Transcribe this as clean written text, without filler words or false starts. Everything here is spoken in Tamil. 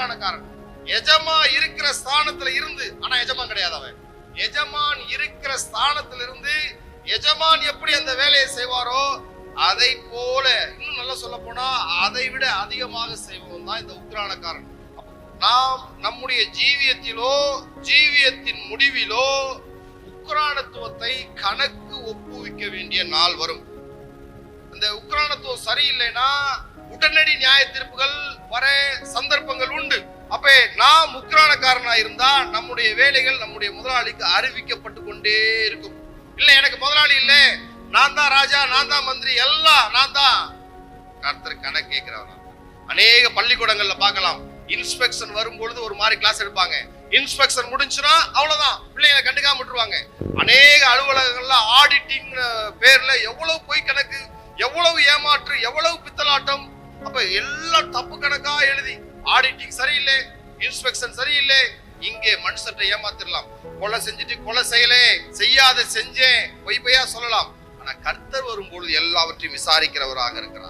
உக்ரானக்காரன். எஜமா இருக்கிற ஸ்தானத்துல இருந்து, ஆனா எஜமான் கிடையாது அவன். எஜமான் இருக்கிற ஸ்தானத்துல இருந்து எஜமான் எப்படி அந்த வேலையை செய்வாரோ அதை போல, இன்னும் நல்லா சொல்ல போனா அதை விட அதிகமாக செய்வோம் தான் இந்த உக்ரானக்காரன். நாம் நம்முடைய ஜீவியத்திலோ ஜீவியத்தின் முடிவிலோ உக்ரானத்துவத்தை கணக்கு ஒப்புவிக்க வேண்டிய நாள் வரும். அந்த உக்ரானத்துவம் சரியில்லைன்னா உடனடி நியாய தீர்ப்புகள் வர சந்தர்ப்பங்கள் உண்டு. அப்ப நாம் உக்ரானக்காரனா இருந்தா நம்முடைய வேலைகள் நம்முடைய முதலாளிக்கு அறிவிக்கப்பட்டு கொண்டே இருக்கும். இல்ல எனக்கு முதலாளி இல்ல, நான் தான் ராஜா, நான் தான் மந்திரி, எல்லாம் நான் தான். கர்த்தர் கணக்கு கேட்கிறவனா. அநேக பள்ளிக்கூடங்கள்ல பார்க்கலாம், இன்ஸ்பெக்ஷன் வரும்பொழுது ஒரு மாதிரி கிளாஸ் எடுப்பாங்க. இன்ஸ்பெக்ஷன் முடிஞ்சுனா அவ்வளவுதான், பிள்ளைங்களை கண்டுக்காம விட்டுருவாங்க. அநேக அலுவலகங்கள்ல ஆடிட்டிங் பேர்ல எவ்வளவு பொய் கணக்கு, எவ்வளவு ஏமாற்று, எவ்வளவு பித்தலாட்டம். அப்ப எல்லாம் தப்பு கணக்கா எழுதி, ஆடிட்டிங் சரியில்லை, இன்ஸ்பெக்ஷன் சரியில்லை, இங்கே மனுஷத்தை ஏமாத்திரலாம். கொலை செஞ்சுட்டு கொலை செய்யலே, செய்யாத செஞ்சேன், பொய் பொய்யா சொல்லலாம். ஆனா கர்த்தர் வரும்பொழுது எல்லாவற்றையும் விசாரிக்கிறவராக இருக்கிறார்.